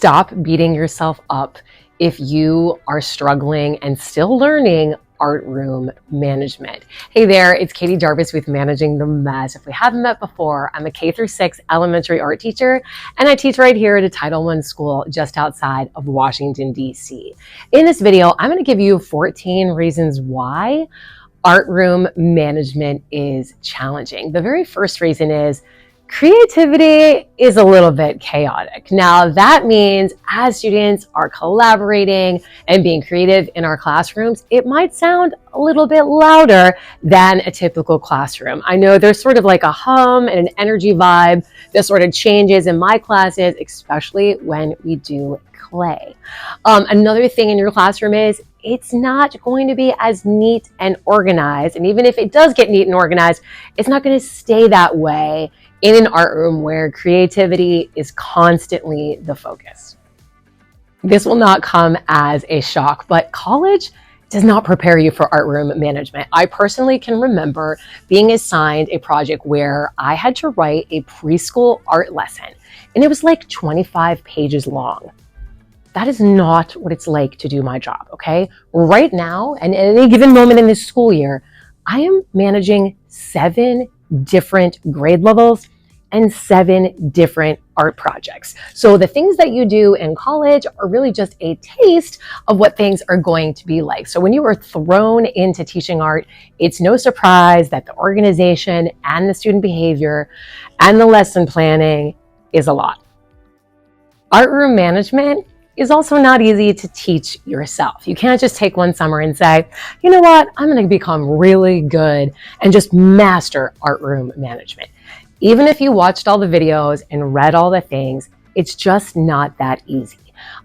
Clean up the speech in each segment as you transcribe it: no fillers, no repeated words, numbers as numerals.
Stop beating yourself up if you are struggling and still learning art room management. Hey there, it's Katie Jarvis with Managing the Mess. If we haven't met before, I'm a K-6 elementary art teacher, and I teach right here at a Title I school just outside of Washington, D.C. In this video, I'm going to give you 14 reasons why art room management is challenging. The very first reason is creativity is a little bit chaotic. Now, that means as students are collaborating and being creative in our classrooms, it might sound a little bit louder than a typical classroom. I know there's sort of like a hum and an energy vibe that sort of changes in my classes, especially when we do clay. Another thing in your classroom is it's not going to be as neat and organized. And even if it does get neat and organized, it's not going to stay that way in an art room where creativity is constantly the focus. This will not come as a shock, but college does not prepare you for art room management. I personally can remember being assigned a project where I had to write a preschool art lesson, and it was like 25 pages long. That is not what it's like to do my job, okay? Right now, and at any given moment in this school year, I am managing 7 different grade levels and 7 different art projects. So the things that you do in college are really just a taste of what things are going to be like. So when you are thrown into teaching art, it's no surprise that the organization and the student behavior and the lesson planning is a lot. Art room management is also not easy to teach yourself. You can't just take one summer and say, you know what, I'm going to become really good and just master art room management. Even if you watched all the videos and read all the things, it's just not that easy.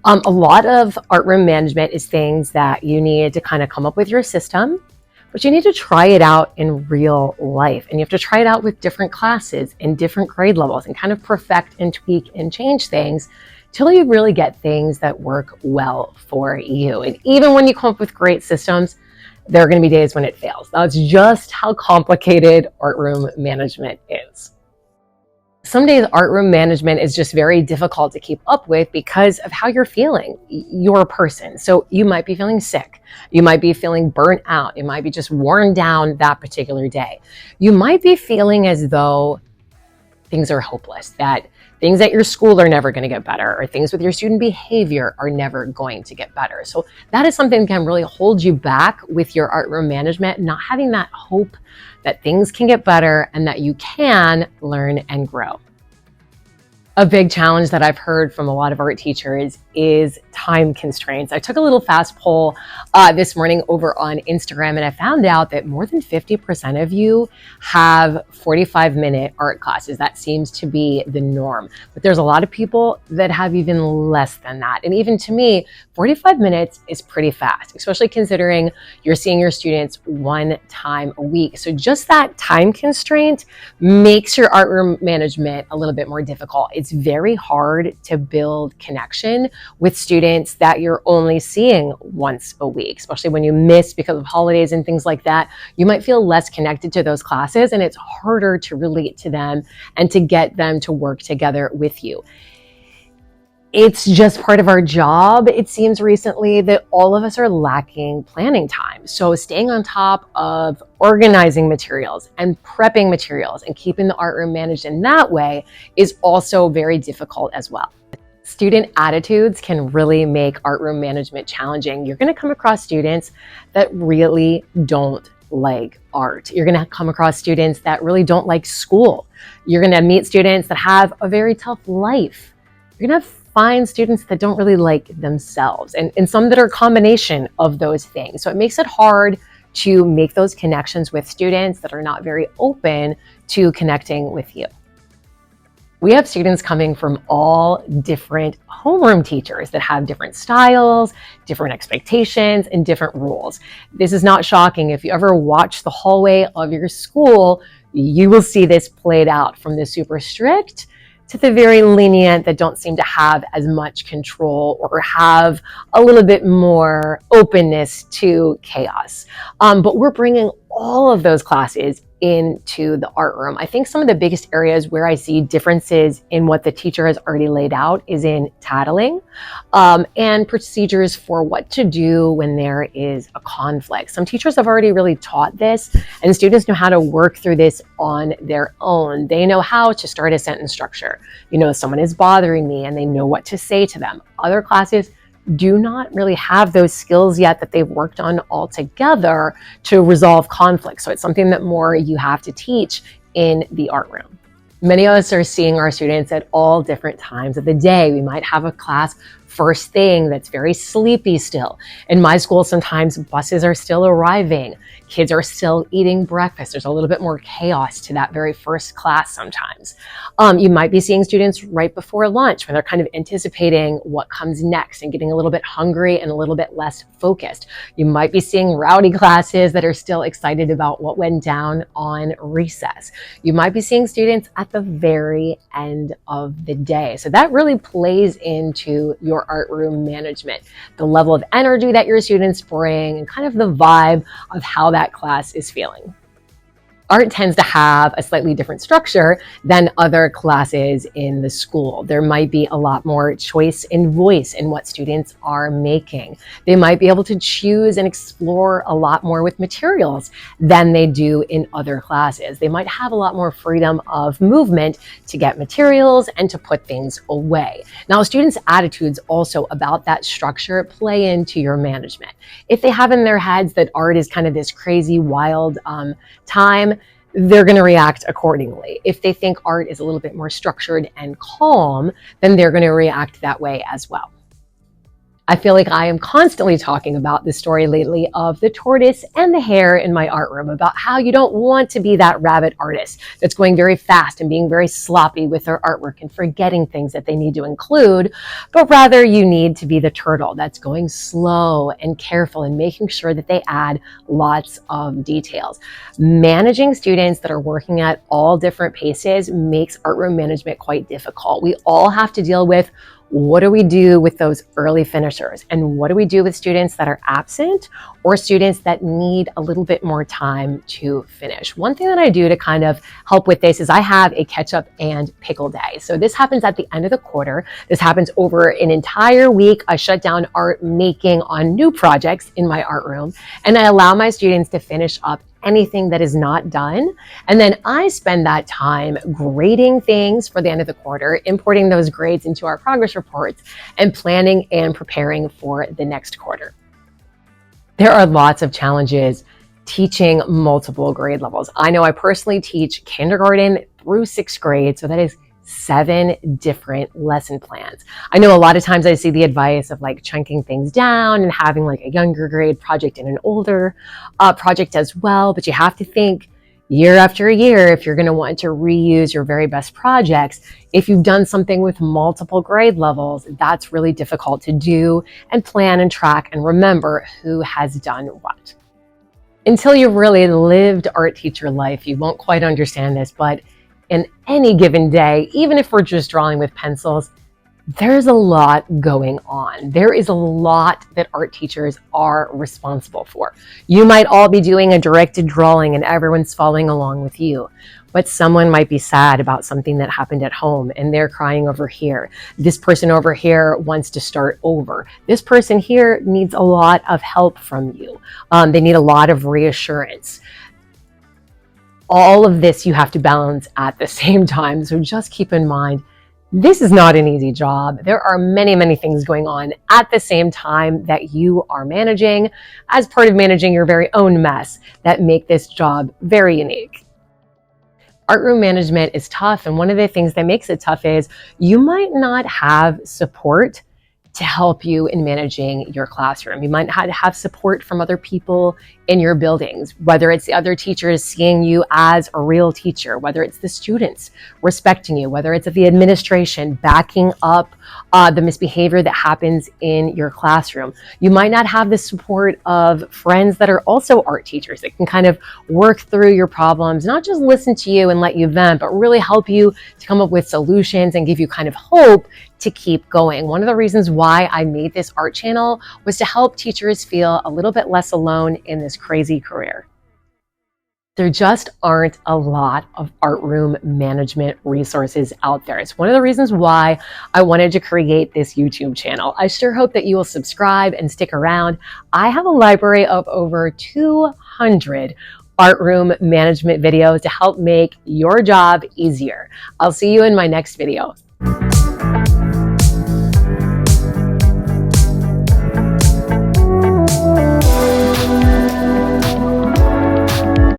A lot of art room management is things that you need to kind of come up with your system, but you need to try it out in real life. And you have to try it out with different classes and different grade levels and kind of perfect and tweak and change things till you really get things that work well for you. And even when you come up with great systems, there are going to be days when it fails. That's just how complicated art room management is. Some days art room management is just very difficult to keep up with because of how you're feeling. You're a person. So you might be feeling sick. You might be feeling burnt out. You might be just worn down that particular day. You might be feeling as though things are hopeless, that things at your school are never going to get better, or things with your student behavior are never going to get better. So that is something that can really hold you back with your art room management, not having that hope that things can get better and that you can learn and grow. A big challenge that I've heard from a lot of art teachers is time constraints. I took a little fast poll this morning over on Instagram, and I found out that more than 50% of you have 45-minute art classes. That seems to be the norm. But there's a lot of people that have even less than that. And even to me, 45 minutes is pretty fast, especially considering you're seeing your students one time a week. So just that time constraint makes your art room management a little bit more difficult. It's very hard to build connection with students that you're only seeing once a week, especially when you miss because of holidays and things like that. You might feel less connected to those classes, and it's harder to relate to them and to get them to work together with you. It's just part of our job. It seems recently that all of us are lacking planning time. So staying on top of organizing materials and prepping materials and keeping the art room managed in that way is also very difficult as well. Student attitudes can really make art room management challenging. You're going to come across students that really don't like art. You're going to come across students that really don't like school. You're going to meet students that have a very tough life. You're going to find students that don't really like themselves, and some that are a combination of those things. So it makes it hard to make those connections with students that are not very open to connecting with you. We have students coming from all different homeroom teachers that have different styles, different expectations, and different rules. This is not shocking. If you ever watch the hallway of your school, you will see this played out, from the super strict to the very lenient that don't seem to have as much control or have a little bit more openness to chaos. But we're bringing all of those classes into the art room. I think some of the biggest areas where I see differences in what the teacher has already laid out is in tattling and procedures for what to do when there is a conflict. Some teachers have already really taught this, and students know how to work through this on their own. They know how to start a sentence structure. You know, someone is bothering me, and they know what to say to them. Other classes do not really have those skills yet that they've worked on all together to resolve conflict. So it's something that more you have to teach in the art room. Many of us are seeing our students at all different times of the day. We might have a class first thing that's very sleepy still. In my school, sometimes buses are still arriving. Kids are still eating breakfast. There's a little bit more chaos to that very first class sometimes. You might be seeing students right before lunch when they're kind of anticipating what comes next and getting a little bit hungry and a little bit less focused. You might be seeing rowdy classes that are still excited about what went down on recess. You might be seeing students at the very end of the day. So that really plays into your art room management, the level of energy that your students bring and kind of the vibe of how that class is feeling. Art tends to have a slightly different structure than other classes in the school. There might be a lot more choice and voice in what students are making. They might be able to choose and explore a lot more with materials than they do in other classes. They might have a lot more freedom of movement to get materials and to put things away. Now, students' attitudes also about that structure play into your management. If they have in their heads that art is kind of this crazy, wild time, they're going to react accordingly. If they think art is a little bit more structured and calm, then they're going to react that way as well. I feel like I am constantly talking about the story lately of the tortoise and the hare in my art room, about how you don't want to be that rabbit artist that's going very fast and being very sloppy with their artwork and forgetting things that they need to include, but rather you need to be the turtle that's going slow and careful and making sure that they add lots of details. Managing students that are working at all different paces makes art room management quite difficult. We all have to deal with, what do we do with those early finishers? And what do we do with students that are absent or students that need a little bit more time to finish? One thing that I do to kind of help with this is I have a ketchup and pickle day. So this happens at the end of the quarter. This happens over an entire week. I shut down art making on new projects in my art room, and I allow my students to finish up anything that is not done. And then I spend that time grading things for the end of the quarter, importing those grades into our progress reports, and planning and preparing for the next quarter. There are lots of challenges teaching multiple grade levels. I know I personally teach kindergarten through 6th grade, so that is 7 different lesson plans. I know a lot of times I see the advice of like chunking things down and having like a younger grade project and an older project as well, but you have to think year after year if you're going to want to reuse your very best projects. If you've done something with multiple grade levels, that's really difficult to do and plan and track and remember who has done what. Until you've really lived art teacher life, you won't quite understand this, but in any given day, even if we're just drawing with pencils, there's a lot going on. There is a lot that art teachers are responsible for. You might all be doing a directed drawing and everyone's following along with you, but someone might be sad about something that happened at home and they're crying over here. This person over here wants to start over. This person here needs a lot of help from you. They need a lot of reassurance. All of this you have to balance at the same time. So just keep in mind, this is not an easy job. There are many, many things going on at the same time that you are managing as part of managing your very own mess that make this job very unique. Art room management is tough, and one of the things that makes it tough is you might not have support to help you in managing your classroom. You might not have support from other people in your buildings, whether it's the other teachers seeing you as a real teacher, whether it's the students respecting you, whether it's the administration backing up the misbehavior that happens in your classroom. You might not have the support of friends that are also art teachers that can kind of work through your problems, not just listen to you and let you vent, but really help you to come up with solutions and give you kind of hope to keep going. One of the reasons why I made this art channel was to help teachers feel a little bit less alone in this crazy career. There just aren't a lot of art room management resources out there. It's one of the reasons why I wanted to create this YouTube channel. I sure hope that you will subscribe and stick around. I have a library of over 200 art room management videos to help make your job easier. I'll see you in my next video.